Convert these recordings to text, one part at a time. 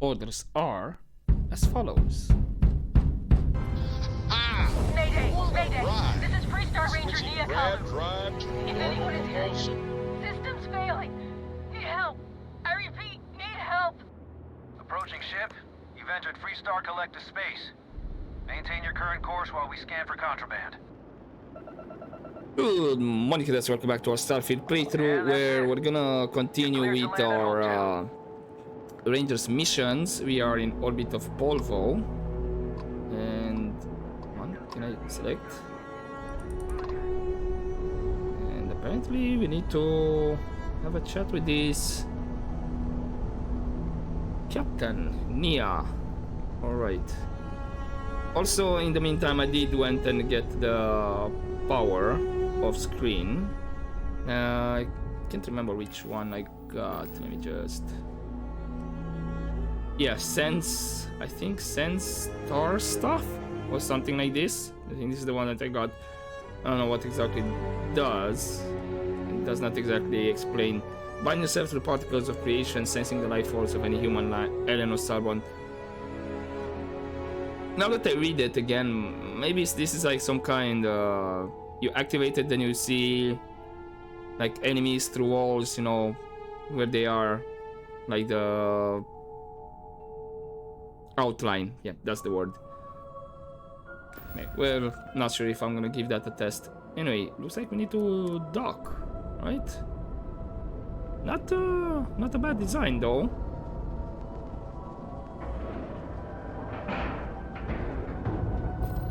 orders are as follows. Mayday! Mayday! Right. This is Freestar Ranger Switching Nia red Collins. drive to If anyone is hearing pulse. me, system's failing. Need help. I repeat, need help. Approaching ship. You've entered Freestar Collective space. Maintain your current course while we scan for contraband. Good morning, guys. Welcome back to our Starfield playthrough, where we're gonna continue with our Rangers missions. We are in orbit of Polvo, and can I select? And apparently we need to have a chat with this Captain Nia. All right. Also, in the meantime, I did went and get the power off screen. I can't remember which one I got. Let me just. Yeah, sense. I think sense star stuff or something like this. I think this is the one that I got. I don't know what exactly it does. It does not exactly explain. Bind yourself to the particles of creation, sensing the life force of any human, alien, or starborn. Now that I read it again, maybe this is like some kind. You activate it, then you see like enemies through walls, you know, where they are, like the outline. Yeah, that's the word. Okay, well, not sure if I'm gonna give that a test. Anyway, looks like we need to dock, right? Not a bad design though.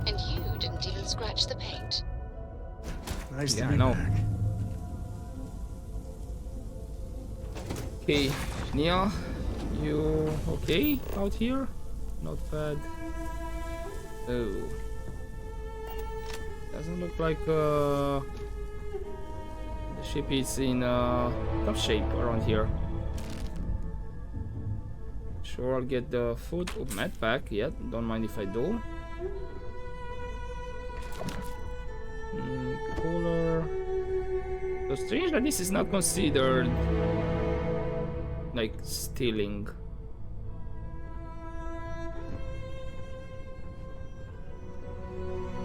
And you didn't even scratch the paint. Nice Yeah, to be I know. back. Okay, Nia, you okay out here? Not bad. Oh, doesn't look like the ship is in tough shape around here. Sure, I'll get the food. Oh, med pack. Yeah, don't mind if I do. Cooler. So strange that this is not considered like stealing.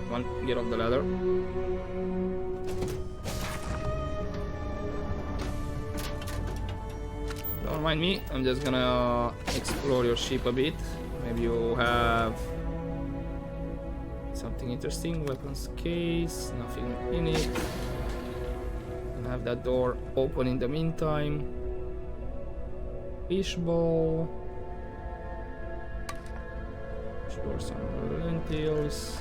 Come on, get off the ladder. Don't mind me, I'm just gonna explore your ship a bit. Maybe you have something interesting. Weapons case, nothing in it. And have that door open in the meantime. Fishbowl. Store some lentils.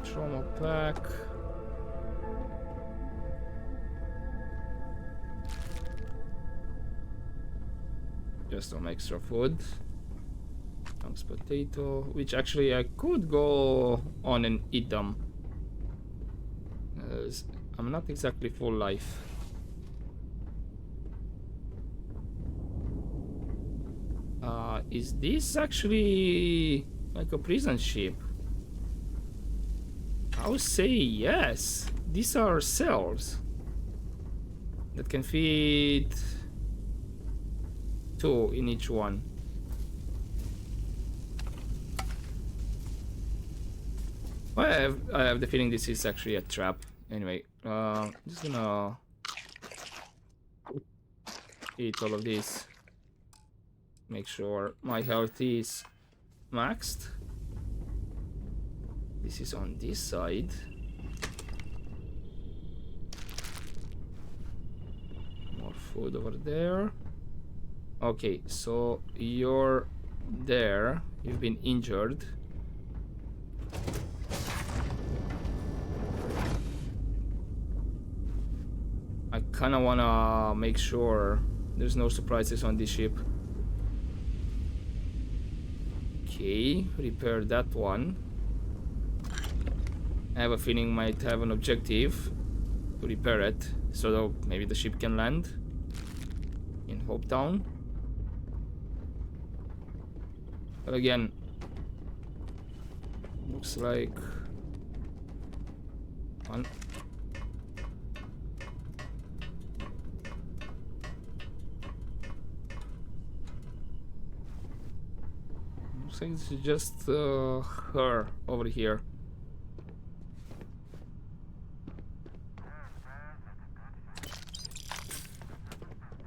Trauma pack. Just some extra food. Chunks potato, which actually I could go on and eat them. I'm not exactly full life. Is this actually like a prison ship? I would say yes. These are cells that can fit 2 in each one. Well, I have the feeling this is actually a trap. Anyway, I'm just gonna eat all of this. Make sure my health is maxed. This is on this side. More food over there. Okay, so you're there. You've been injured. I kinda wanna make sure there's no surprises on this ship. Okay, repair that one. I have a feeling might have an objective to repair it, so that maybe the ship can land in Hopetown. But again, looks like one. like it's just her over here.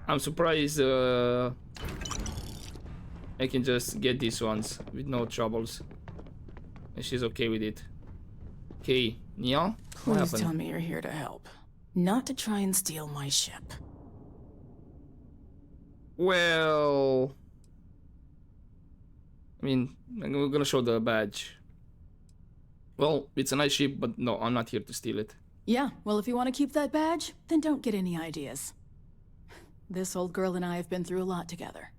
I'm surprised I can just get these ones with no troubles. And she's okay with it. Okay, Nia, what Please tell happened? me you're here to help. Not to try and steal my ship. Well, I mean, we're gonna show the badge. Well, it's a nice ship, but no, I'm not here to steal it. Yeah, well, if you want to keep that badge, then don't get any ideas. This old girl and I have been through a lot together.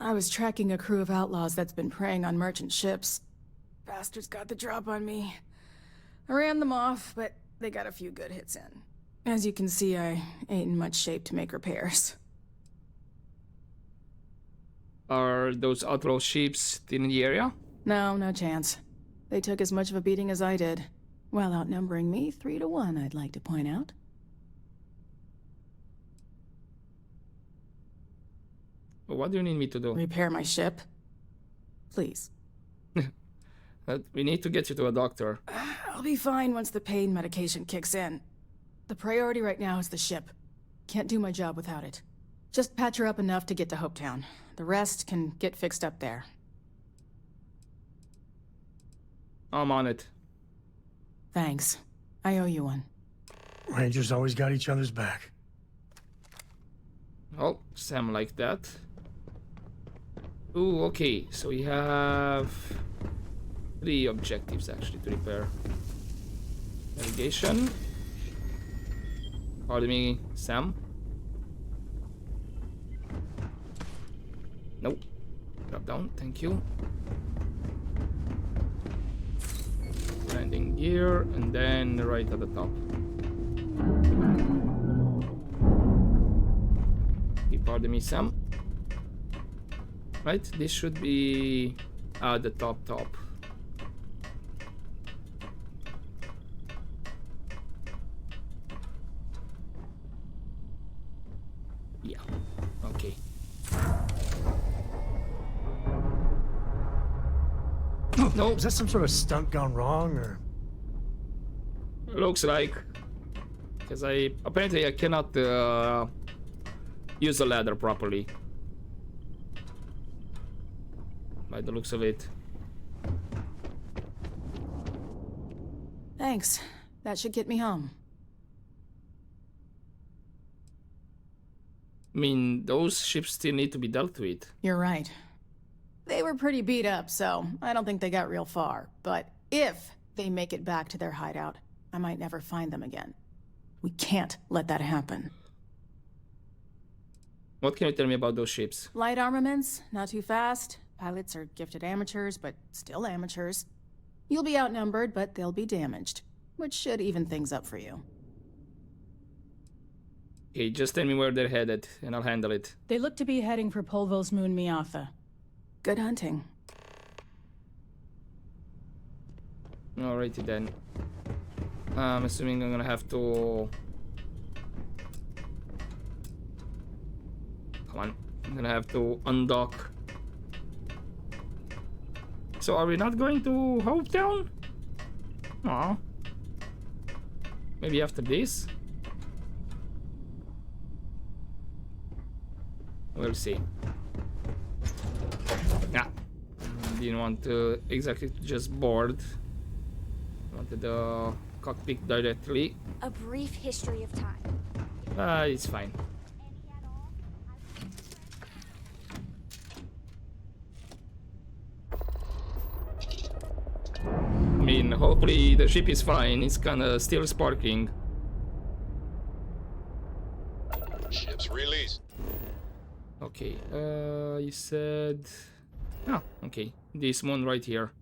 I was tracking a crew of outlaws that's been preying on merchant ships. Bastards got the drop on me. I ran them off, but they got a few good hits in. As you can see, I ain't in much shape to make repairs. Are those outlaw ships still in the area? No, no chance. They took as much of a beating as I did. While outnumbering me 3-1, I'd like to point out. What do you need me to do? Repair my ship. Please. We need to get you to a doctor. I'll be fine once the pain medication kicks in. The priority right now is the ship. Can't do my job without it. Just patch her up enough to get to Hopetown. The rest can get fixed up there. I'm on it. Thanks. I owe you one. Rangers always got each other's back. Oh, Sam like that. Ooh, okay. So we have 3 objectives actually to repair. Navigation. Pardon me, Sam. Nope. Drop down, thank you. Landing gear, and then right at the top. Okay, pardon me, Sam. Right, this should be at the top. Yeah, okay. No, Is that some sort of stunt gone wrong, or? looks like. Because apparently I cannot use the ladder properly. By the looks of it. Thanks. That should get me home. I mean, those ships still need to be dealt with. You're right. They were pretty beat up, so I don't think they got real far. But if they make it back to their hideout, I might never find them again. We can't let that happen. What can you tell me about those ships? Light armaments, not too fast. Pilots are gifted amateurs, but still amateurs. You'll be outnumbered, but they'll be damaged, which should even things up for you. Okay, just tell me where they're headed, and I'll handle it. They look to be heading for Polvo's moon Miatha. Good hunting. Alrighty then. I'm assuming I'm gonna have to... Come on. I'm gonna have to undock. So are we not going to Hopetown? Aw. Maybe after this? We'll see. Yeah. Didn't want to exactly just board. Wanted the cockpit directly. A brief history of time. It's fine. I mean, hopefully the ship is fine. It's kinda still sparking. Ships released. Okay, you said... Ah, okay. This one right here.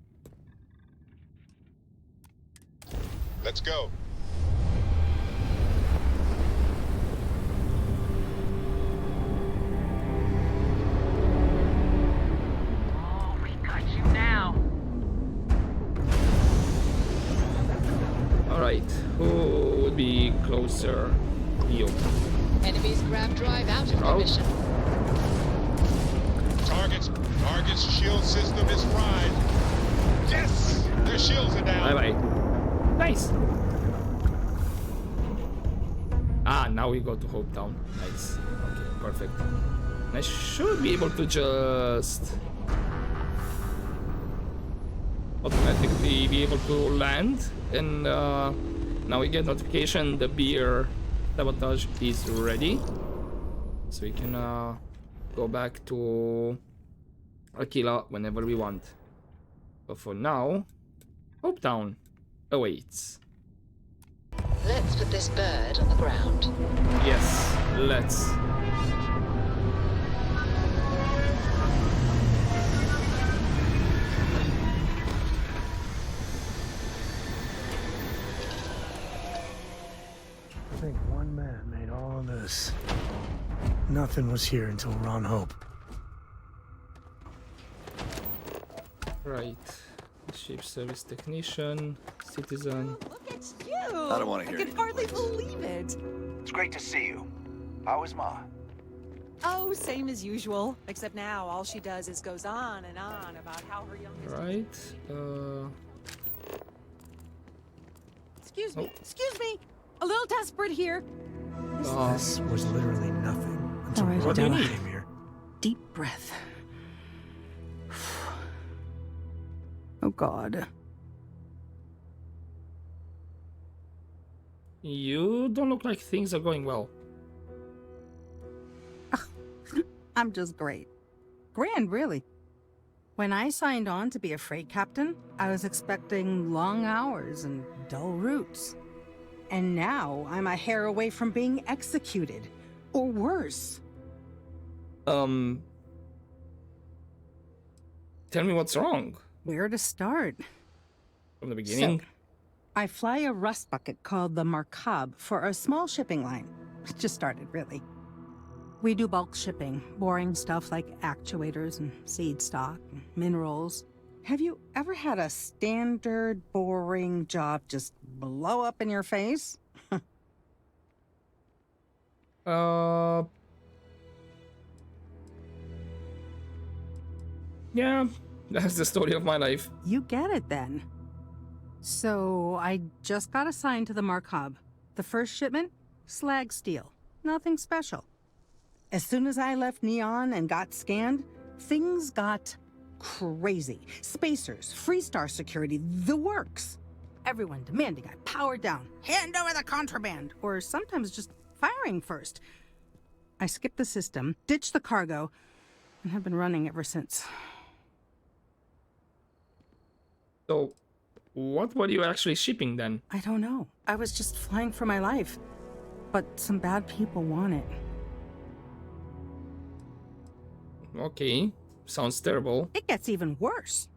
Let's go. Oh, we got you now. Alright, who would be closer? You. Enemies grav drive out of Oh. mission. Target's shield system is fried. Yes! Their shields are down. Bye bye. Nice. Ah, now we go to Hopetown. Nice. Okay, perfect. I should be able to just automatically be able to land, and now we get notification the beer sabotage is ready, so we can go back to Aquila whenever we want. But for now, Hopetown awaits. Let's put this bird on the ground. Yes, let's. I think one man made all of this. Nothing was here until we're on Hope. Right. Ship service technician, citizen. Look at you! I don't want to hear I can any hardly noises. believe it. It's great to see you. How is Ma? Oh, same as usual. Except now all she does is goes on and on about how her youngest... Right. Excuse me, excuse me! A little desperate here. This was literally nothing until All right, what do you Rodella need? came here. Deep breath. Oh God. You don't look like things are going well. I'm just great. Grand, really. When I signed on to be a freight captain, I was expecting long hours and dull routes. And now I'm a hair away from being executed. Or worse. Tell me what's wrong Where to start? from the beginning. So, I fly a rust bucket called the Markab for a small shipping line. It just started, really. We do bulk shipping, boring stuff like actuators and seed stock and minerals. Have you ever had a standard, boring job just blow up in your face? Yeah, that's the story of my life. You get it then. So I just got assigned to the Markab. The first shipment? Slag steel. Nothing special. As soon as I left Neon and got scanned, things got crazy. Spacers, Freestar security, the works. Everyone demanding I power down, hand over the contraband, or sometimes just firing first. I skipped the system, ditched the cargo, and have been running ever since. So, what were you actually shipping then? I don't know. I was just flying for my life. But some bad people want it. Okay, sounds terrible. It gets even worse.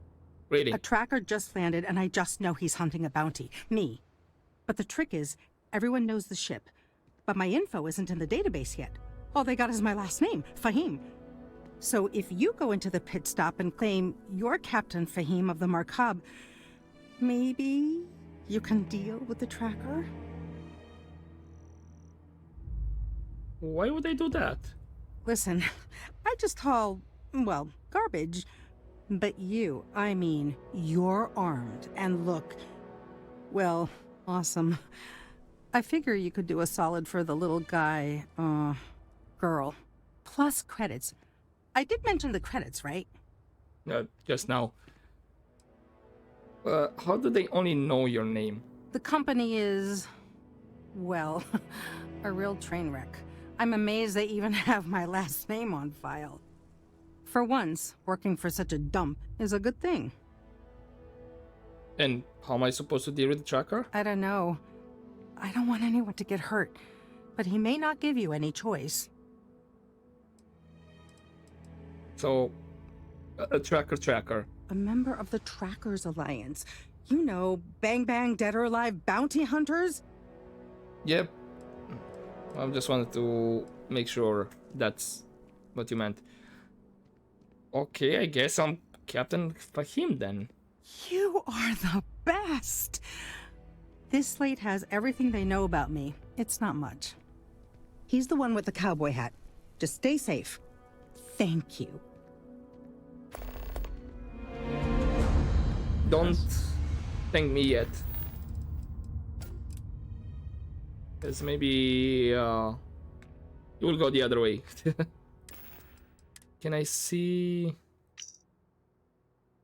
Really? A tracker just landed and I just know he's hunting a bounty. Me. But the trick is, everyone knows the ship. But my info isn't in the database yet. All they got is my last name, Fahim. So if you go into the pit stop and claim you're Captain Fahim of the Markab, maybe you can deal with the tracker? Why would they do that? Listen, I just haul, well, garbage. But you, I mean, you're armed and look, well, awesome. I figure you could do a solid for the little guy, girl. Plus credits. I did mention the credits, right? Just now. How do they only know your name? The company is, well, a real train wreck. I'm amazed they even have my last name on file. For once, working for such a dump is a good thing. And how am I supposed to deal with the tracker? I don't know. I don't want anyone to get hurt, but he may not give you any choice. So, a tracker. A member of the Trackers Alliance. You know, Bang Bang Dead or Alive bounty hunters? Yep. I just wanted to make sure that's what you meant. Okay, I guess I'm Captain Fahim then. You are the best! This slate has everything they know about me. It's not much. He's the one with the cowboy hat. Just stay safe. Thank you. don't thank me yet. Because maybe you will go the other way. Can I see?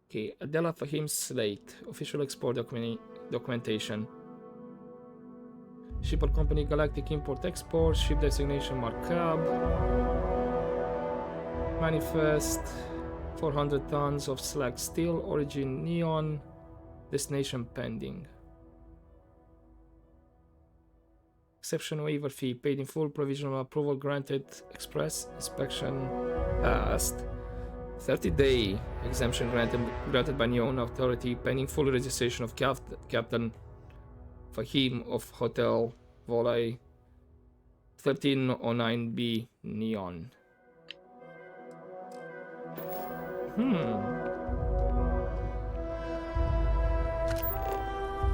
Okay, Adela Fahim Slate, official export documentation. Shipper Company Galactic Import Export, ship designation Markup. Manifest 400 tons of slag steel, origin neon, destination pending. Exception waiver fee paid in full, provisional approval granted, express inspection passed. 30-day exemption granted by Neon Authority pending full registration of Captain Fahim of Hotel Volay 1309B Neon.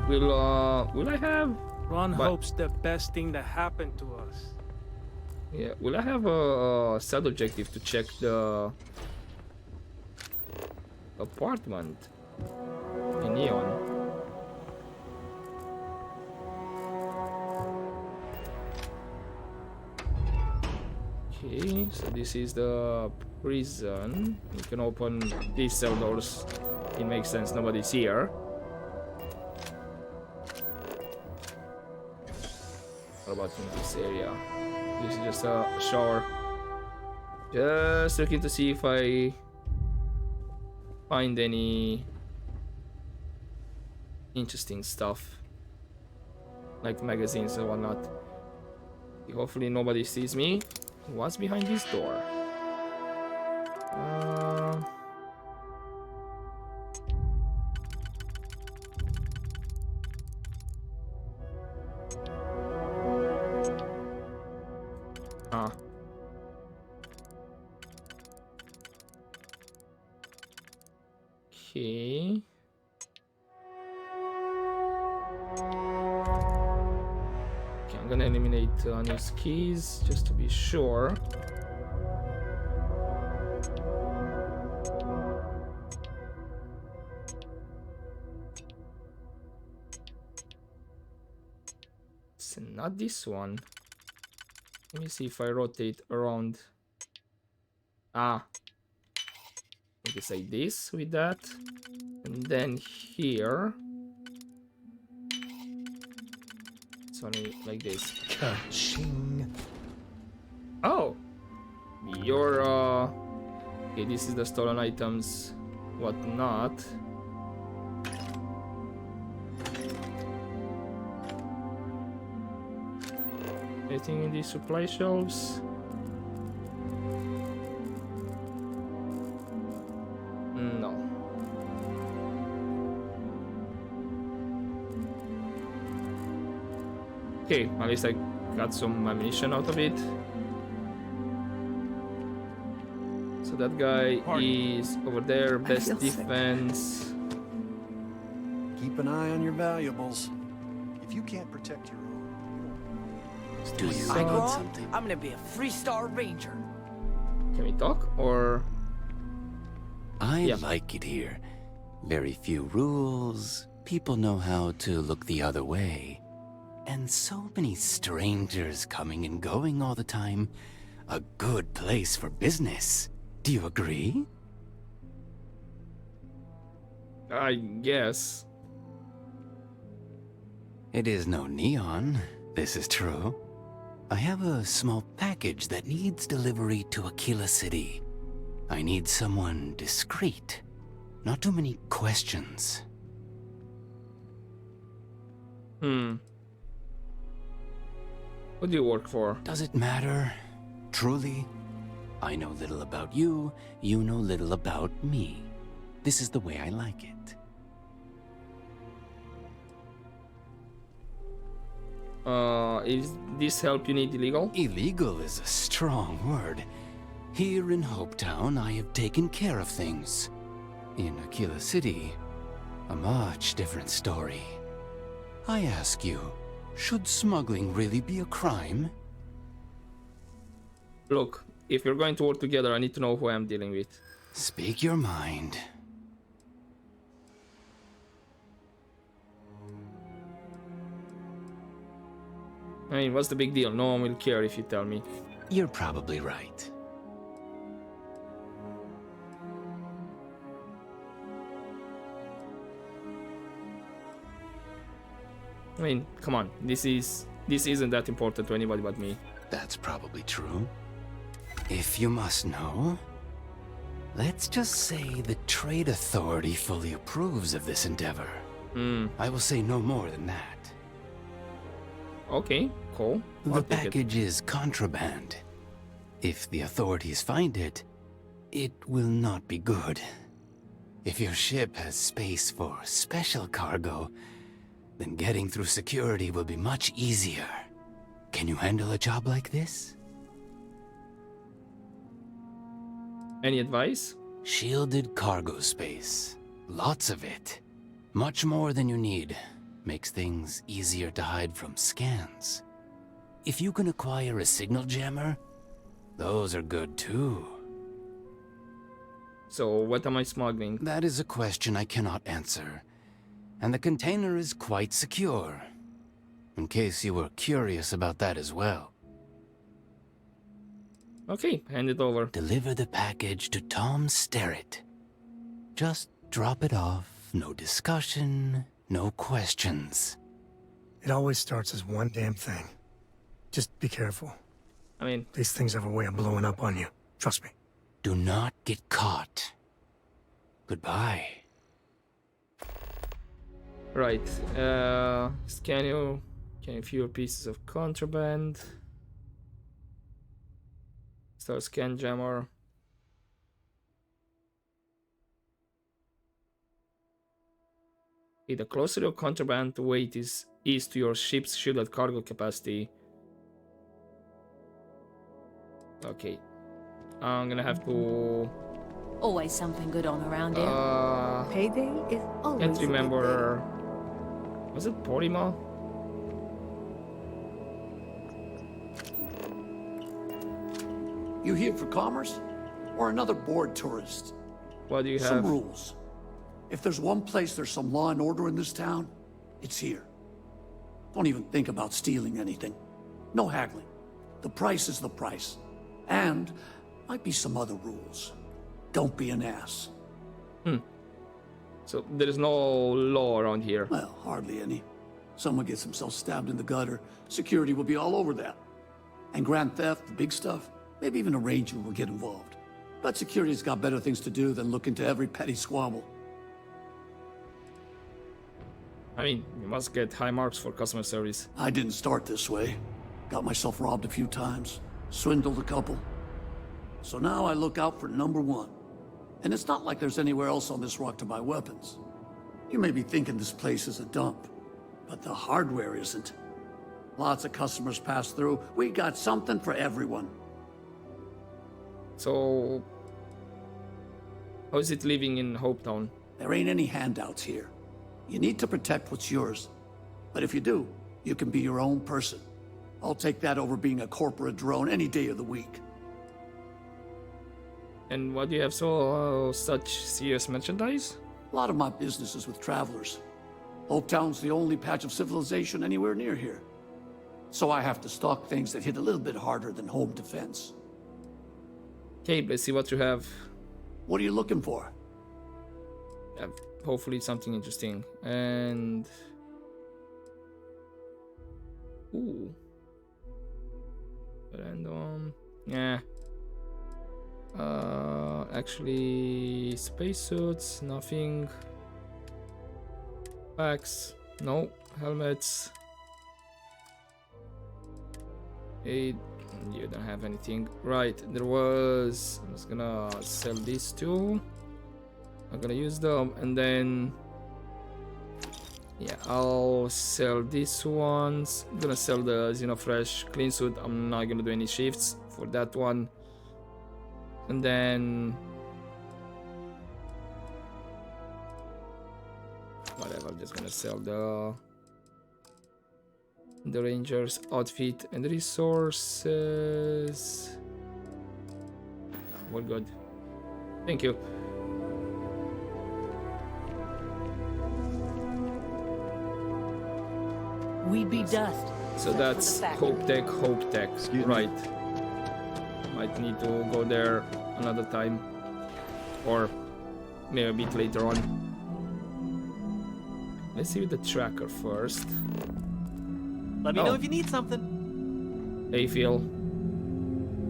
Will I have? Ron hopes the best thing that happened to us. Yeah, will I have a side objective to check the apartment in Neon? Okay, so this is the prison. You can open these cell doors. It makes sense, nobody's here. What about in this area? This is just a shower. Just looking to see if I find any interesting stuff, like magazines and whatnot. Hopefully nobody sees me. What's behind this door? Okay. Okay, I'm gonna eliminate unused keys just to be sure. It's not this one. Let me see if I rotate around. Ah. I guess like this with that. And then here. It's only like this. Ka-ching. Oh! Your okay, this is the stolen items, whatnot. Anything in these supply shelves? No. Okay, at least I got some ammunition out of it. So that guy is over there, best defense. Keep an eye on your valuables. If you can't protect your own, do you want something? I'm gonna be a Freestar Ranger. Can we talk or? I like it here. Very few rules. People know how to look the other way. And so many strangers coming and going all the time. A good place for business. Do you agree? I guess. It is no Neon. This is true. I have a small package that needs delivery to Aquila City. I need someone discreet. Not too many questions. What do you work for? Does it matter? Truly? I know little about you, you know little about me. This is the way I like it. Is this help you need illegal? Illegal is a strong word. Here in Hopetown, I have taken care of things. In Aquila City, a much different story. I ask you, should smuggling really be a crime? Look, if you're going to work together, I need to know who I'm dealing with. Speak your mind. I mean, what's the big deal? No one will care if you tell me. You're probably right. I mean, come on. This isn't that important to anybody but me. That's probably true. If you must know, let's just say the Trade Authority fully approves of this endeavor. I will say no more than that. Okay, cool. The package is contraband. If the authorities find it, it will not be good. If your ship has space for special cargo, then getting through security will be much easier. Can you handle a job like this? Any advice? Shielded cargo space. Lots of it. Much more than you need. Makes things easier to hide from scans. If you can acquire a signal jammer, those are good too. So what am I smuggling? That is a question I cannot answer. And the container is quite secure. In case you were curious about that as well. Okay, hand it over. Deliver the package to Tom Sterrett. Just drop it off. No discussion, no questions. It always starts as one damn thing. Just be careful. I mean, these things have a way of blowing up on you. Trust me. Do not get caught. Goodbye. Right. Scan you. Can a few pieces of contraband. Start scan jammer. The closer your contraband weight is to your ship's shielded cargo capacity. Okay. I'm gonna have to... Always something good on around here. Payday is always. Can't remember... Was it Porima? You here for commerce? Or another bored tourist? What do you have? Some rules. If there's one place there's some law and order in this town, it's here. Don't even think about stealing anything. No haggling. The price is the price. And might be some other rules. Don't be an ass. So there is no law around here. Well, hardly any. Someone gets himself stabbed in the gutter, security will be all over that. And grand theft, the big stuff, maybe even a ranger will get involved. But security's got better things to do than look into every petty squabble. I mean, you must get high marks for customer service. I didn't start this way. Got myself robbed a few times, swindled a couple. So now I look out for number one. And it's not like there's anywhere else on this rock to buy weapons. You may be thinking this place is a dump, but the hardware isn't. Lots of customers pass through. We got something for everyone. So, how is it living in Hopetown? There ain't any handouts here. You need to protect what's yours. But if you do, you can be your own person. I'll take that over being a corporate drone any day of the week. And what do you have such serious merchandise? A lot of my business is with travelers. Hopetown's the only patch of civilization anywhere near here. So I have to stock things that hit a little bit harder than home defense. Okay, let's see what you have. What are you looking for? Hopefully something interesting. And... Ooh. Random. Yeah. Actually... Spacesuits, nothing. Packs, no. Helmets. You don't have anything. Right, there was... I'm just gonna sell these two. I'm gonna use them, and then... Yeah, I'll sell these ones. I'm gonna sell the Xenofresh clean suit. I'm not gonna do any shifts for that one. And then... Whatever, I'm just gonna sell the Ranger's outfit and resources. We're good. Thank you. We'd be dust So that's Hopetech. Right. Might need to go there another time. Or maybe a bit later on. Let's see the tracker first. Let me know if you need something. Hey, Phil.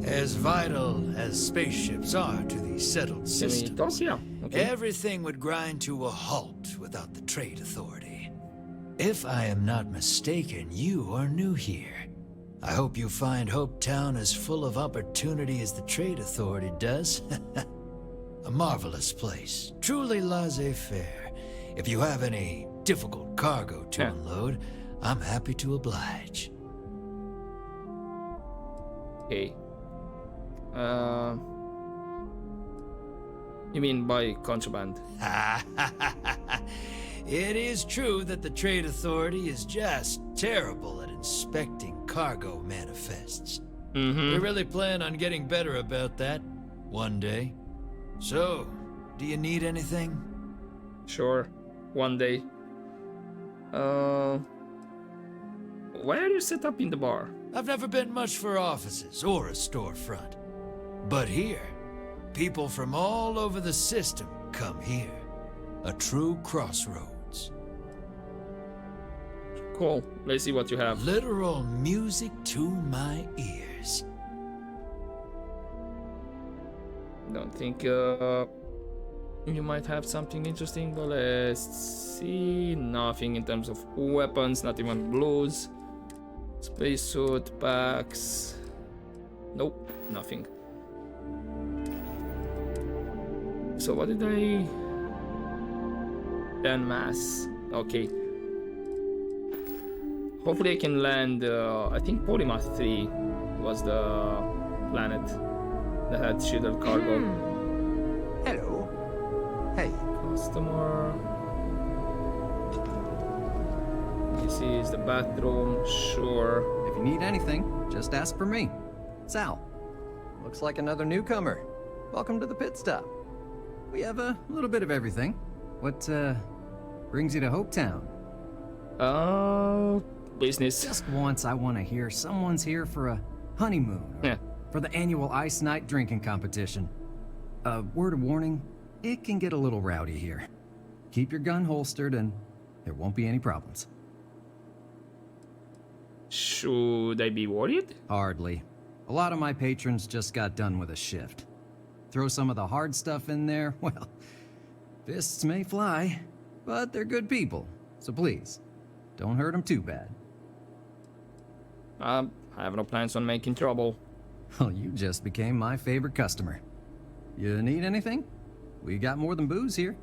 As vital as spaceships are to the settled systems, yeah. Okay. Everything would grind to a halt without the Trade Authority. If I am not mistaken, you are new here. I hope you find Hopetown as full of opportunity as the Trade Authority does. A marvelous place, truly laissez-faire. If you have any difficult cargo to unload, I'm happy to oblige. Okay. You mean by contraband? It is true that the Trade Authority is just terrible at inspecting cargo manifests. We really plan on getting better about that one day. So, do you need anything? Sure, one day. Why are you set up in the bar? I've never been much for offices or a storefront. But here, people from all over the system come here. A true crossroads. Cool. Let's see what you have. Literal music to my ears. Don't think you might have something interesting, but let's see. Nothing in terms of weapons, not even blues. Spacesuit, packs. Nope, nothing. So what did I... En masse. Okay. Hopefully I can land, I think Polymath 3 was the planet that had shielded cargo. Hello. Hey. Customer. This is the bathroom, sure. If you need anything, just ask for me. Sal. Looks like another newcomer. Welcome to the pit stop. We have a little bit of everything. What, brings you to Hopetown? Business. Just once I want to hear someone's here for a honeymoon. Or for the annual Ice Night drinking competition. A word of warning, it can get a little rowdy here. Keep your gun holstered and there won't be any problems. Should I be worried? Hardly. A lot of my patrons just got done with a shift. Throw some of the hard stuff in there, well, fists may fly, but they're good people. So please, don't hurt them too bad. I have no plans on making trouble. Well, you just became my favorite customer. You need anything? We got more than booze here.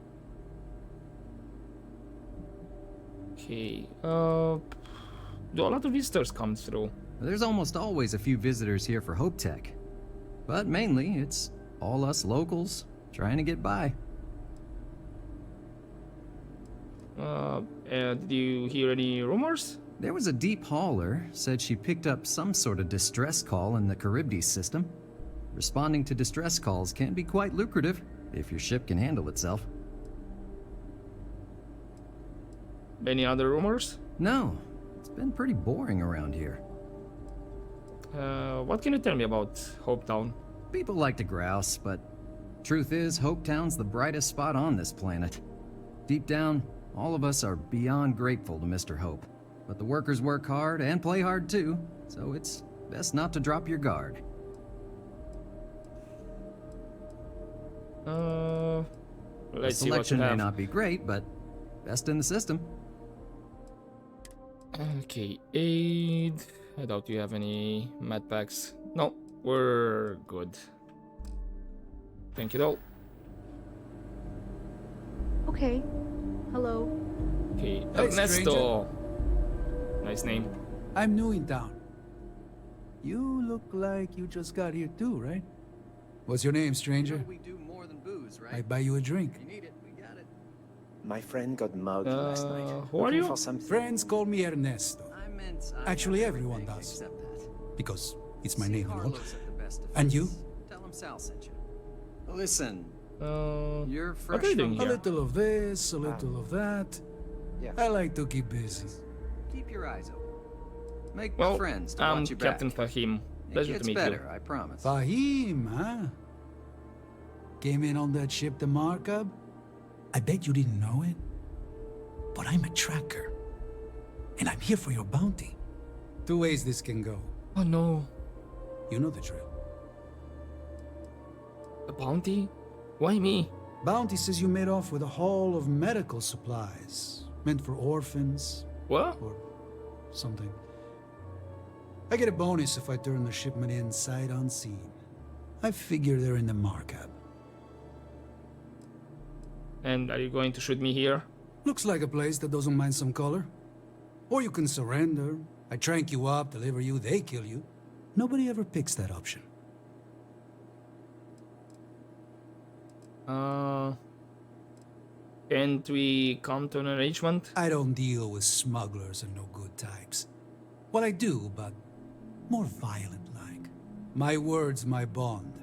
Okay, do a lot of visitors come through? There's almost always a few visitors here for Hopetech. But mainly, it's all us locals trying to get by. Did you hear any rumors? There was a deep hauler said she picked up some sort of distress call in the Charybdis system. Responding to distress calls can be quite lucrative if your ship can handle itself. Any other rumors? No, it's been pretty boring around here. What can you tell me about Hopetown? People like to grouse, but truth is, Hopetown's the brightest spot on this planet. Deep down, all of us are beyond grateful to Mr. Hope. But the workers work hard and play hard too, so it's best not to drop your guard. Let's see what you selection may have. not be great, but best in the system. Okay, aid. I doubt you have any med packs. No, we're good. Thank you though. Okay. Hello. Okay, Hey, Ernesto. Nice name. I'm new in town. You look like you just got here too, right? What's your name, stranger? We do more than booze, right? I'd buy you a drink. You need it, we got it. My friend got mugged last night. Who are Looking you? for something. Friends call me Ernesto. I meant Actually, everyone does. except that. Because it's my name, you know? Harlow's at the best of And you? us. Tell him Sal sent you. Listen, you're fresh what are you doing A here? little of this, a little of that. Yeah. I like to keep busy. Keep your eyes open. Make Well, friends to I'm watch you Captain back. Fahim. It Pleasure gets to meet better, you. I promise. Fahim, huh? Came in on that ship, the Markup? I bet you didn't know it. But I'm a tracker. And I'm here for your bounty. Two ways this can go. Oh no. You know the drill. A bounty? Why me? Bounty says you made off with a haul of medical supplies. Meant for orphans. What? Or something. I get a bonus if I turn the shipment in sight unseen. I figure they're in the Markup. And are you going to shoot me here? Looks like a place that doesn't mind some color. Or you can surrender. I trank you up, deliver you, they kill you. Nobody ever picks that option. Can't we come to an arrangement? I don't deal with smugglers and no good types. Well, I do, but more violent-like. My word's my bond.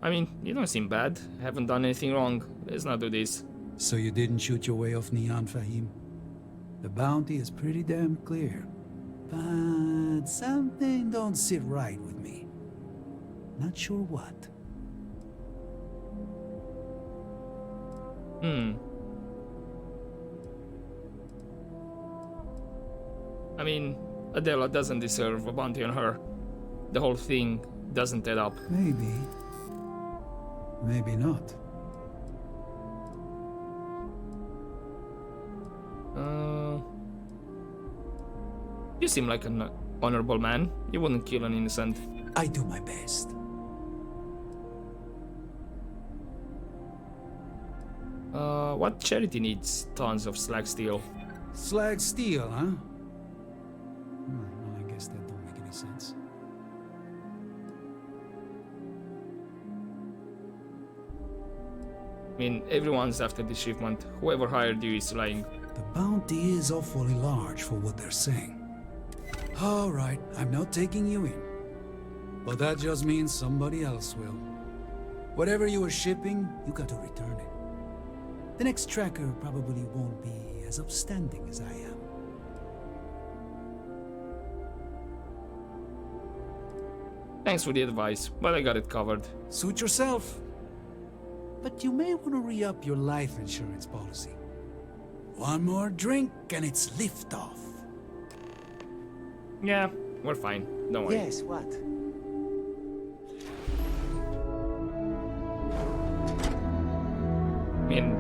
I mean, you don't seem bad. I haven't done anything wrong. Let's not do this. So you didn't shoot your way off Neon, Fahim? The bounty is pretty damn clear. But something don't sit right with me. Not sure what. I mean, Adela doesn't deserve a bounty on her. The whole thing doesn't add up. Maybe. Maybe not. You seem like an honorable man. You wouldn't kill an innocent. I do my best. What charity needs tons of slag steel? Slag steel, huh? Well, I guess that don't make any sense. I mean, everyone's after the shipment. Whoever hired you is lying. The bounty is awfully large for what they're saying. All right, I'm not taking you in. But that just means somebody else will. Whatever you were shipping, you got to return it. The next tracker probably won't be as upstanding as I am. Thanks for the advice, but I got it covered. Suit yourself. But you may want to re-up your life insurance policy. One more drink and it's liftoff. Yeah, we're fine. Don't worry. Yes, what? I mean,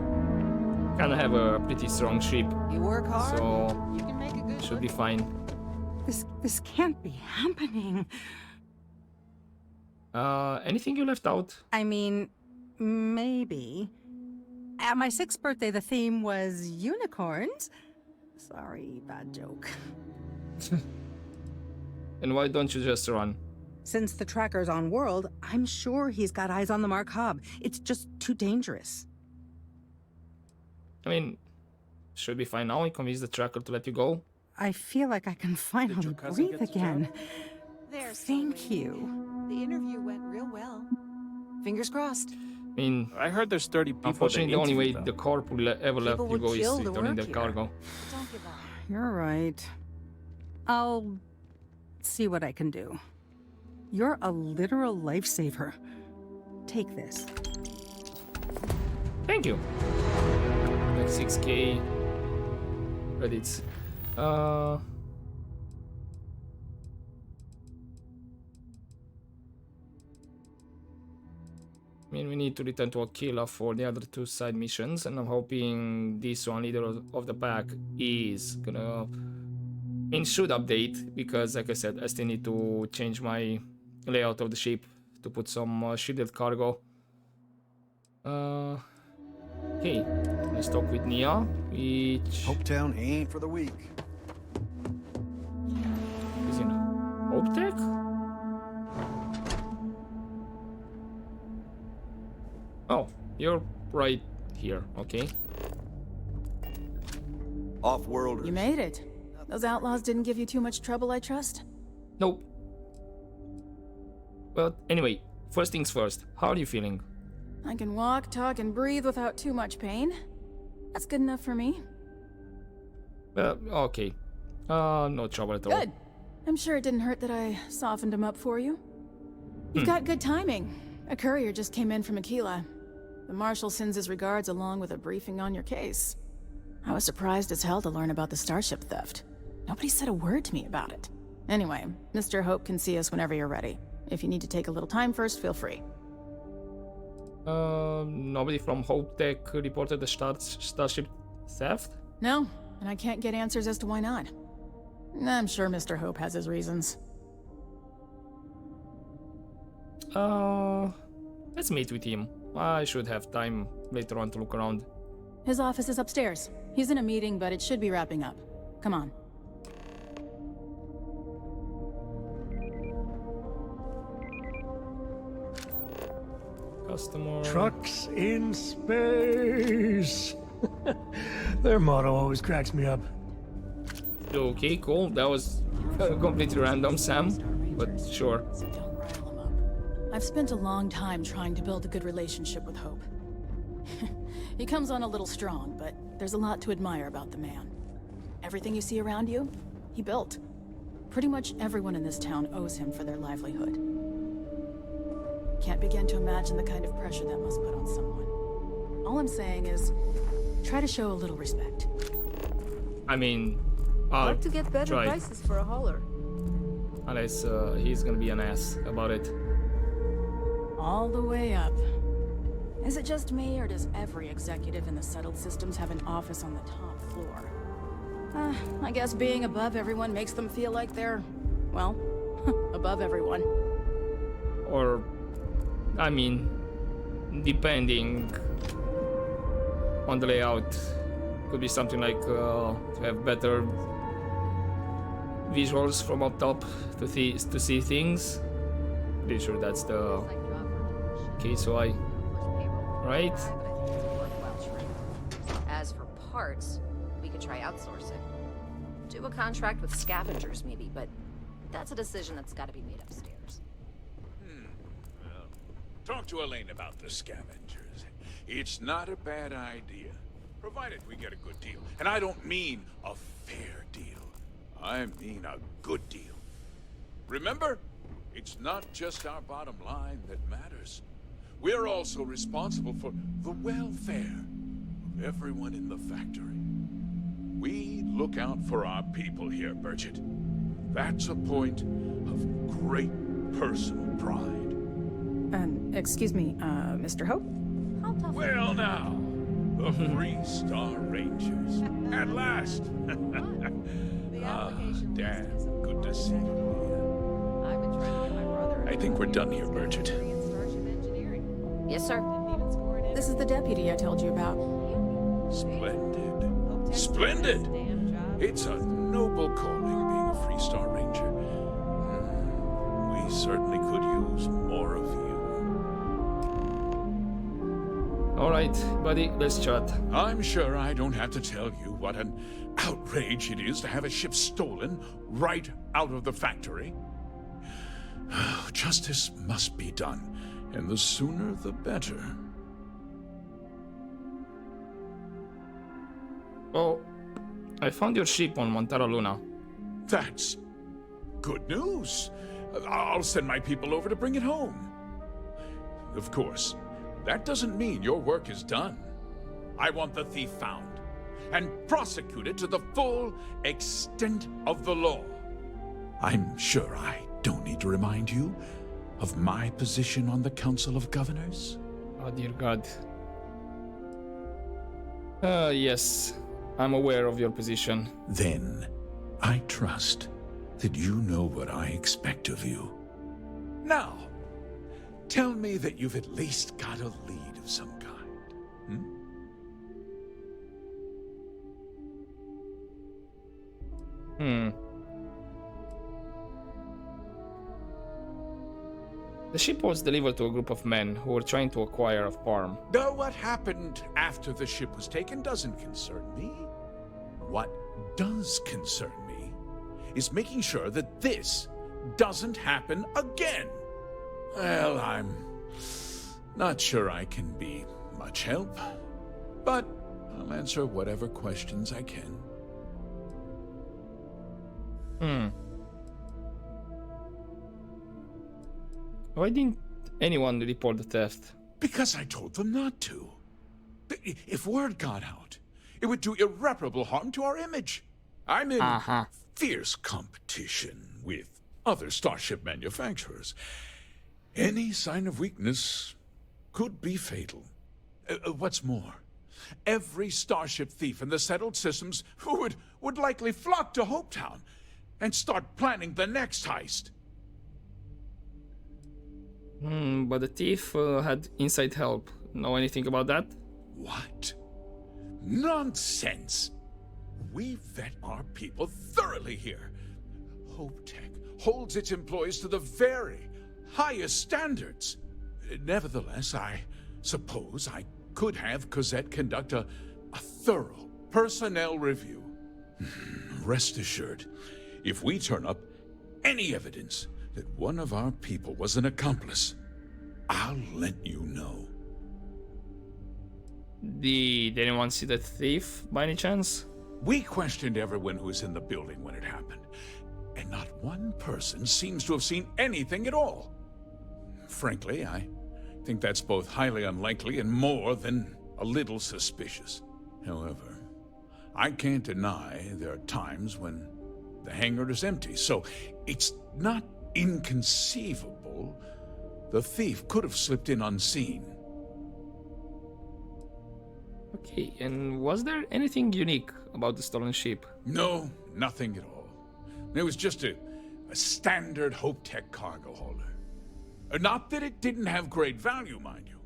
kinda have a pretty strong ship. You work hard, so you can make a good should be fine. This can't be happening. Anything you left out? I mean, maybe. At my 6th birthday, the theme was unicorns. Sorry, bad joke. And why don't you just run? Since the tracker's on world, I'm sure he's got eyes on the Markup. It's just too dangerous. I mean, should be fine now. I convince the tracker to let you go. I feel like I can finally breathe again. There, Thank you. The interview went real well. Fingers crossed. I mean, I heard there's 30 people. unfortunately, the only way them. the corp will ever let People you would go is kill to returning work their here. cargo. Don't give up. You're right. I'll see what I can do. You're a literal lifesaver. Take this. Thank you. Like 6k credits. I mean, we need to return to Aquila for the other 2 side missions, and I'm hoping this one, leader of the pack, is gonna... should update, because like I said, I still need to change my layout of the ship to put some shielded cargo. Okay, let's talk with Nia, which... Hopetown ain't for the weak. is in Hopetech? Oh, you're right here, okay. Off-worlders. You made it. Those outlaws didn't give you too much trouble, I trust? Nope. But anyway, first things first, how are you feeling? I can walk, talk, and breathe without too much pain. That's good enough for me. Okay. No trouble at all. Good. I'm sure it didn't hurt that I softened him up for you. You've got good timing. A courier just came in from Aquila. The Marshal sends his regards along with a briefing on your case. I was surprised as hell to learn about the starship theft. Nobody said a word to me about it. Anyway, Mr. Hope can see us whenever you're ready. If you need to take a little time first, feel free. Nobody from Hope Tech reported the starship theft? No, and I can't get answers as to why not. I'm sure Mr. Hope has his reasons. Let's meet with him. I should have time later on to look around. His office is upstairs. He's in a meeting, but it should be wrapping up. Come on. Customer. Trucks in space. Their motto always cracks me up. Okay, cool. That was completely random, Sam. But sure. I've spent a long time trying to build a good relationship with Hope. He comes on a little strong, but there's a lot to admire about the man. Everything you see around you, he built. Pretty much everyone in this town owes him for their livelihood. Can't begin to imagine the kind of pressure that must put on someone. All I'm saying is, try to show a little respect. I mean, I'll Hard to get better try. prices for a hauler. Unless he's gonna be an ass about it. All the way up. Is it just me, or does every executive in the settled systems have an office on the top floor? I guess being above everyone makes them feel like they're, well, above everyone. Or, I mean, depending on the layout, could be something like to have better visuals from up top to see things. Pretty sure that's the case. Why? Right? As for parts, we could try outsourcing. Do a contract with scavengers, maybe, but that's a decision that's got to be made upstairs. Well, talk to Elaine about the scavengers. It's not a bad idea, provided we get a good deal. And I don't mean a fair deal. I mean a good deal. Remember, it's not just our bottom line that matters. We're also responsible for the welfare of everyone in the factory. We look out for our people here, Bridget. That's a point of great personal pride. Excuse me, Mr. Hope? Well now, the 3-Star Rangers. At last! Damn, good to see you. I've been trying to get my brother. I think we're done here, Bridget. Yes, sir. This is the deputy I told you about. Splendid. Splendid! It's a noble calling being a 3-Star Ranger. We certainly could use more of you. Alright, buddy, let's chat. I'm sure I don't have to tell you what an outrage it is to have a ship stolen right out of the factory. Justice must be done, and the sooner the better. Oh, I found your ship on Montara Luna. That's good news. I'll send my people over to bring it home. Of course, that doesn't mean your work is done. I want the thief found and prosecuted to the full extent of the law. I'm sure I don't need to remind you of my position on the Council of Governors. Oh, dear God. Yes, I'm aware of your position. Then, I trust that you know what I expect of you. Now, tell me that you've at least got a lead of some kind. The ship was delivered to a group of men who were trying to acquire a farm. Though what happened after the ship was taken doesn't concern me. What does concern me is making sure that this doesn't happen again. Well, I'm not sure I can be much help, but I'll answer whatever questions I can. Why didn't anyone report the theft? Because I told them not to. If word got out, it would do irreparable harm to our image. I'm in fierce competition with other starship manufacturers. Any sign of weakness could be fatal. What's more, every starship thief in the settled systems would likely flock to Hopetown and start planning the next heist. But the thief had inside help. Know anything about that? What? Nonsense! We vet our people thoroughly here. Hopetech holds its employees to the very highest standards. Nevertheless, I suppose I could have Cosette conduct a thorough personnel review. Rest assured, if we turn up any evidence that one of our people was an accomplice, I'll let you know. Did anyone see the thief by any chance? We questioned everyone who was in the building when it happened, and not one person seems to have seen anything at all. Frankly, I think that's both highly unlikely and more than a little suspicious. However, I can't deny there are times when the hangar is empty, so it's not inconceivable the thief could have slipped in unseen. Okay, and was there anything unique about the stolen ship? No, nothing at all. It was just a standard Hopetech cargo holder. Not that it didn't have great value, mind you.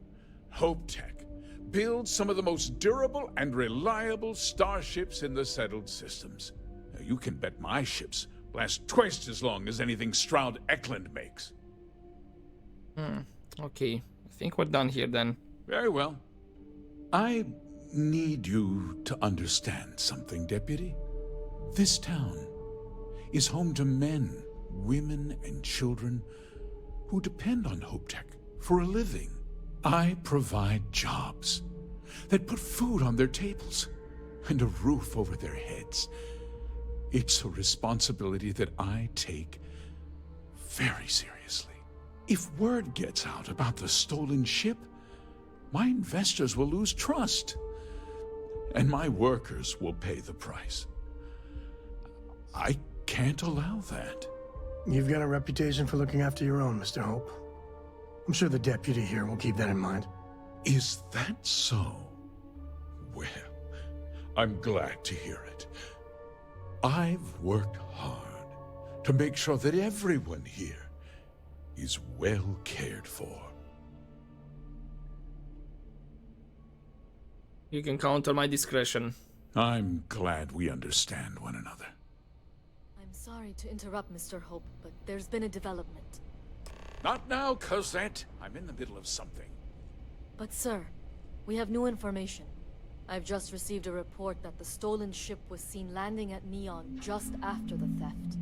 Hopetech builds some of the most durable and reliable starships in the settled systems. Now, you can bet my ships last twice as long as anything Stroud Eklund makes. Okay, I think we're done here then. Very well. I need you to understand something, Deputy. This town is home to men, women, and children who depend on Hopetech for a living. I provide jobs that put food on their tables and a roof over their heads. It's a responsibility that I take very seriously. If word gets out about the stolen ship, my investors will lose trust, and my workers will pay the price. I can't allow that. You've got a reputation for looking after your own, Mr. Hope. I'm sure the deputy here will keep that in mind. Is that so? Well, I'm glad to hear it. I've worked hard to make sure that everyone here is well cared for. You can count on my discretion. I'm glad we understand one another. I'm sorry to interrupt, Mr. Hope, but there's been a development. Not now, Cosette. I'm in the middle of something. But sir, we have new information. I've just received a report that the stolen ship was seen landing at Neon just after the theft.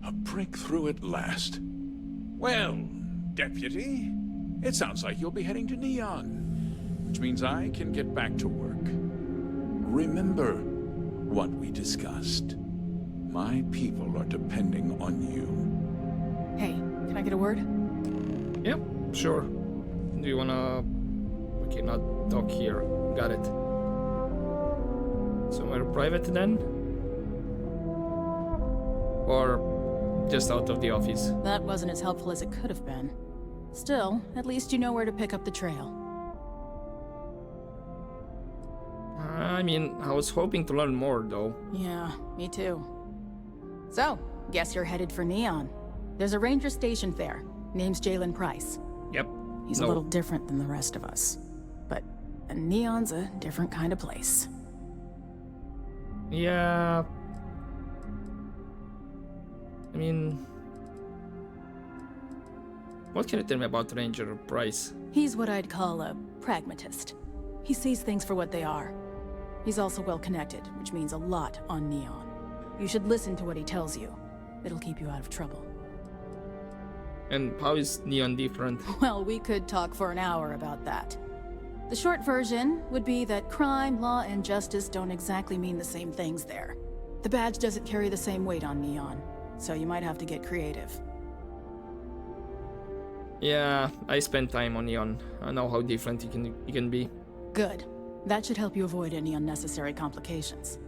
A breakthrough at last. Well, Deputy, it sounds like you'll be heading to Neon, which means I can get back to work. Remember what we discussed. My people are depending on you. Hey, can I get a word? Yep, sure. Do you wanna... Okay, not talk here. Got it. Somewhere private then? Or just out of the office? That wasn't as helpful as it could have been. Still, at least you know where to pick up the trail. I mean, I was hoping to learn more, though. Yeah, me too. So, guess you're headed for Neon. There's a ranger stationed there. Name's Jalen Price. Yep. He's a little different than the rest of us. But Neon's a different kind of place. Yeah... I mean... What can you tell me about Ranger Price? He's what I'd call a pragmatist. He sees things for what they are. He's also well-connected, which means a lot on Neon. You should listen to what he tells you. It'll keep you out of trouble. And how is Neon different? Well, we could talk for an hour about that. The short version would be that crime, law, and justice don't exactly mean the same things there. The badge doesn't carry the same weight on Neon. so you might have to get creative. Yeah, I spent time on Neon. I know how different he can be. Good. That should help you avoid any unnecessary complications.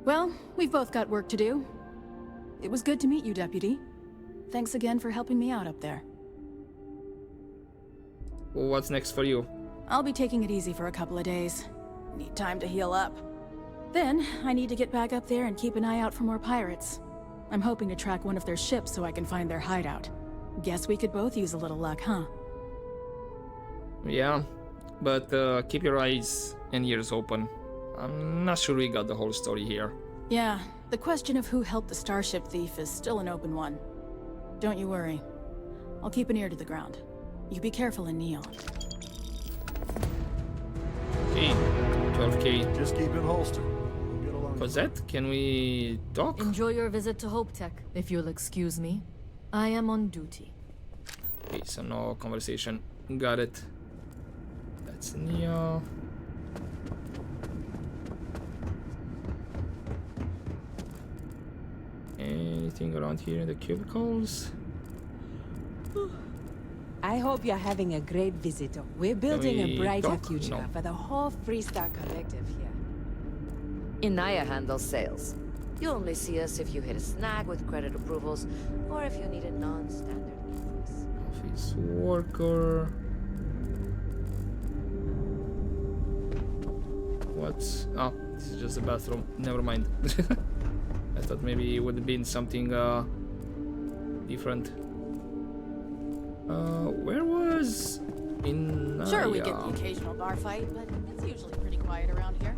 Well, we've both got work to do. It was good to meet you, Deputy. Thanks again for helping me out up there. What's next for you? I'll be taking it easy for a couple of days. Need time to heal up. Then, I need to get back up there and keep an eye out for more pirates. I'm hoping to track one of their ships so I can find their hideout. Guess we could both use a little luck, huh? Yeah, but keep your eyes and ears open. I'm not sure we got the whole story here. Yeah, the question of who helped the starship thief is still an open one. Don't you worry. I'll keep an ear to the ground. You be careful in Neon. Okay, 12K. Just keep it holstered. Cosette, can we talk? Enjoy your visit to Hopetech, if you'll excuse me. I am on duty. Okay, so no conversation. Got it. That's Neo. Anything around here in the cubicles? I hope you're having a great visit. We're building a brighter talk? future No. for the whole Freestar Collective here. Inaya handles sales. You only see us if you hit a snag with credit approvals, or if you need a non-standard invoice. Office worker. What's... Oh, this is just a bathroom. Never mind. I thought maybe it would have been something different. Where was Inaya? Sure, we get the occasional bar fight, but it's usually pretty quiet around here.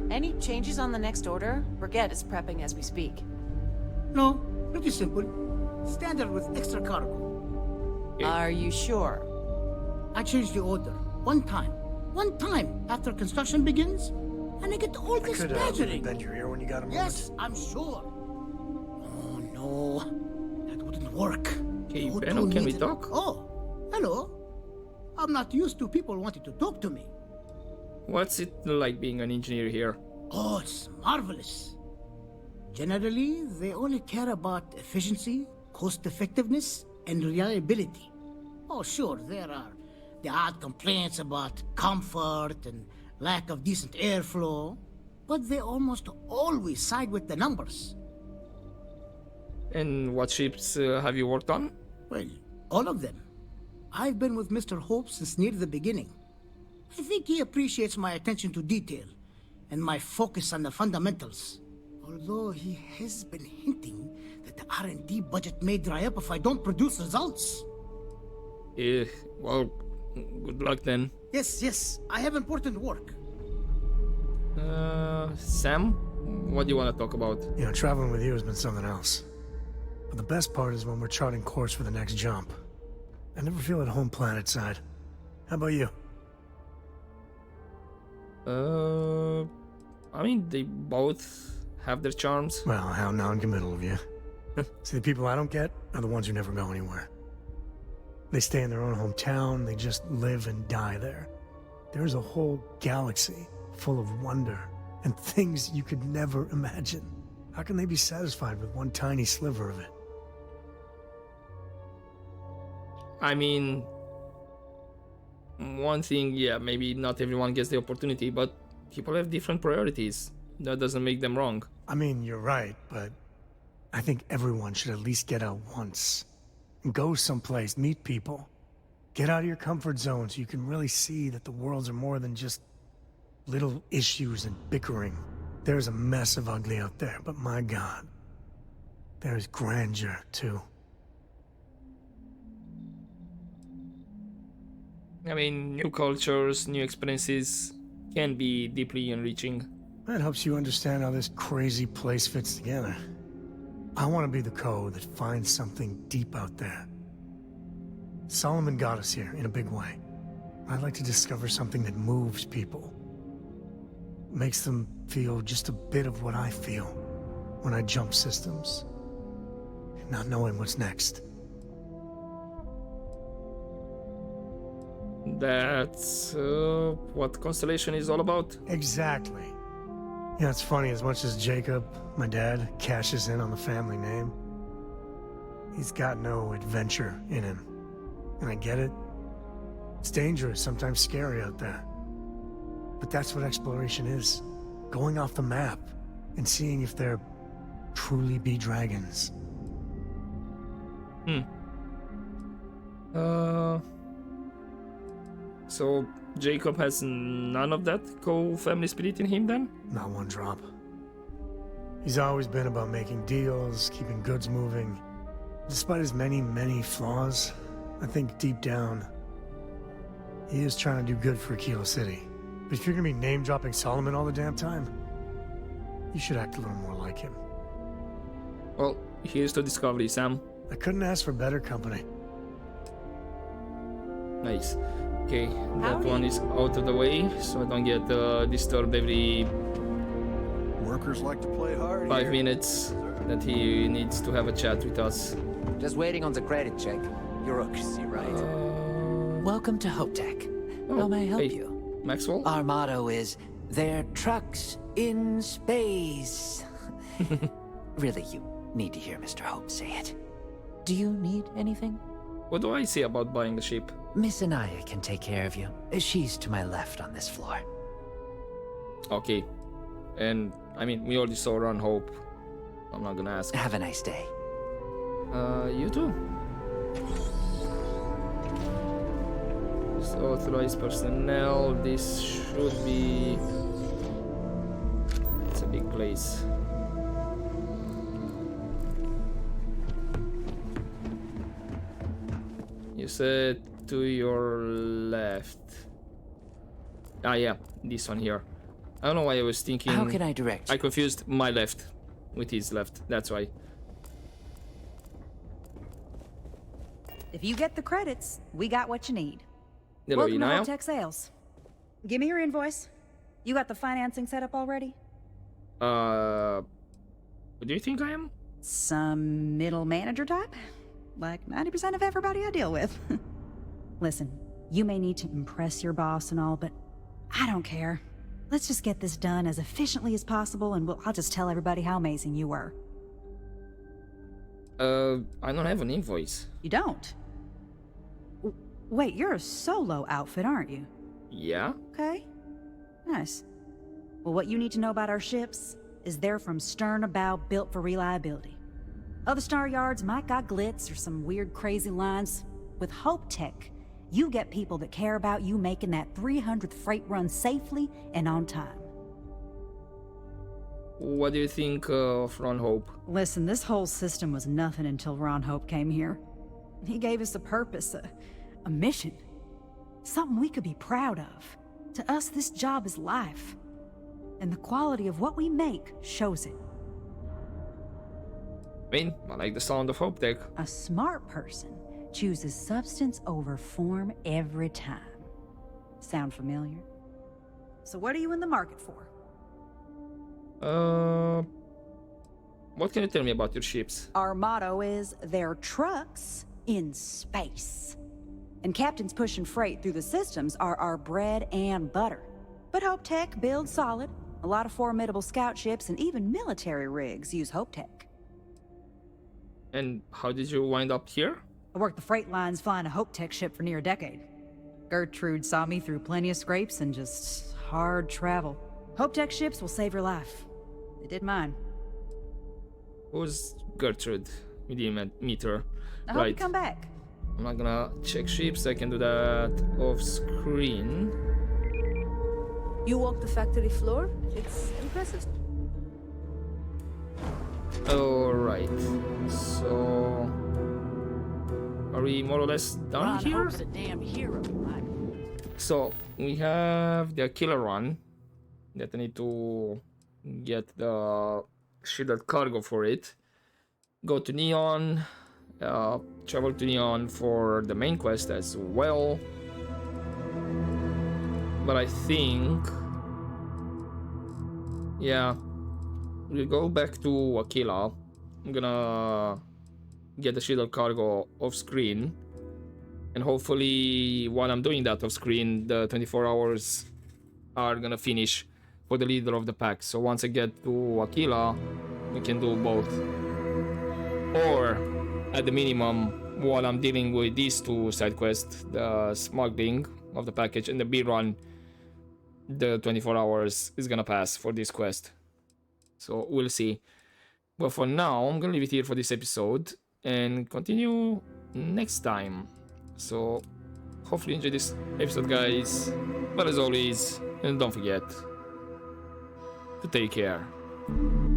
Any changes on the next order? Brigette is prepping as we speak. No, pretty simple. Standard with extra cargo. Are you sure? I changed the order. One time. One time after construction begins, and I get all this badgering. Bend your ear when you got a moment. Yes, I'm sure. Oh no, that wouldn't work. Okay, Benno, can we talk? Oh, hello. I'm not used to people wanting to talk to me. What's it like being an engineer here? Oh, it's marvelous. Generally, they only care about efficiency, cost effectiveness, and reliability. Oh, sure, there are the odd complaints about comfort and lack of decent airflow, but they almost always side with the numbers. And what ships have you worked on? Well, all of them. I've been with Mr. Hope since near the beginning. I think he appreciates my attention to detail and my focus on the fundamentals. Although he has been hinting that the R&D budget may dry up if I don't produce results. Well, good luck then. Yes, I have important work. Sam, what do you want to talk about? You know, traveling with you has been something else. But the best part is when we're charting course for the next jump. I never feel at home planet side. How about you? I mean, they both have their charms. Well, how non-committal of you. See, the people I don't get are the ones who never go anywhere. They stay in their own hometown, they just live and die there. There's a whole galaxy full of wonder and things you could never imagine. How can they be satisfied with one tiny sliver of it? I mean, one thing, yeah, maybe not everyone gets the opportunity, but people have different priorities. That doesn't make them wrong. I mean, you're right, but I think everyone should at least get out once. And go someplace, meet people. Get out of your comfort zone so you can really see that the worlds are more than just little issues and bickering. There's a mess of ugly out there, but my God, there's grandeur, too. I mean, new cultures, new experiences can be deeply enriching. That helps you understand how this crazy place fits together. I want to be the code that finds something deep out there. Solomon got us here in a big way. I'd like to discover something that moves people. Makes them feel just a bit of what I feel when I jump systems. Not knowing what's next. That's what Constellation is all about. Exactly. Yeah, it's funny, as much as Jacob, my dad, cashes in on the family name, he's got no adventure in him. And I get it. It's dangerous, sometimes scary out there. But that's what exploration is. Going off the map and seeing if there truly be dragons. So Jacob has none of that co-family spirit in him then? Not one drop. He's always been about making deals, keeping goods moving. Despite his many, many flaws, I think deep down, he is trying to do good for Kilo City. But if you're gonna be name-dropping Solomon all the damn time, you should act a little more like him. Well, here's to Discovery, Sam. I couldn't ask for better company. Nice. Okay, that one is out of the way, so I don't get disturbed every Workers like to play hard 5 here. minutes that he needs to have a chat with us. Just waiting on the credit check. Bureaucracy, right? Welcome to Hopetech. How may I help you? Maxwell? Our motto is, "They're trucks in space." Really, you need to hear Mr. Hope say it. Do you need anything? What do I say about buying a ship? Miss Anaya can take care of you. She's to my left on this floor. Okay. And, I mean, we already saw Run Hope. I'm not gonna ask. Have a nice day. You too. So, authorized personnel. This should be... It's a big place. You said to your left. Ah, yeah, this one here. I don't know why I was thinking. How can I direct you? I confused my left with his left. That's why. If you get the credits, we got what you need. Hello, Welcome to Inaya. Hopetech Sales. Give me your invoice. You got the financing set up already? What do you think I am? Some middle manager type? Like 90% of everybody I deal with. Listen, you may need to impress your boss and all, but I don't care. Let's just get this done as efficiently as possible, and I'll just tell everybody how amazing you were. I don't have an invoice. You don't? Wait, you're a solo outfit, aren't you? Yeah? Okay. Nice. Well, what you need to know about our ships is they're from stern to bow, built for reliability. Other star yards might got glitz or some weird crazy lines. With Hopetech, you get people that care about you making that 300th freight run safely and on time. What do you think of Ron Hope? Listen, this whole system was nothing until Ron Hope came here. He gave us a purpose, a mission. Something we could be proud of. To us, this job is life. And the quality of what we make shows it. I mean, I like the sound of Hopetech. A smart person chooses substance over form every time. Sound familiar? So what are you in the market for? What can you tell me about your ships? Our motto is, they're trucks in space. And captains pushing freight through the systems are our bread and butter. But Hopetech builds solid. A lot of formidable scout ships and even military rigs use Hopetech. And how did you wind up here? I worked the freight lines flying a Hopetech ship for near a decade. Gertrude saw me through plenty of scrapes and just hard travel. Hopetech ships will save your life. They did mine. Who's Gertrude? We didn't meet her. I hope you come back. I'm not gonna check ships. I can do that off screen. You walk the factory floor? It's impressive. Alright. So... Are we more or less done Ron here? Hope's a damn hero. So, we have the killer run. That I need to get the shielded cargo for it. Go to Neon. Travel to Neon for the main quest as well. But I think... Yeah. We'll go back to Aquila. I'm gonna get the shielded cargo off screen. And hopefully while I'm doing that off screen, the 24 hours are gonna finish for the leader of the pack. So once I get to Aquila, we can do both. Or at the minimum, while I'm dealing with these two side quests, the smuggling of the package and the B run, the 24 hours is gonna pass for this quest. So we'll see. But for now, I'm gonna leave it here for this episode and continue next time. So hopefully you enjoyed this episode, guys. But as always, and don't forget to take care.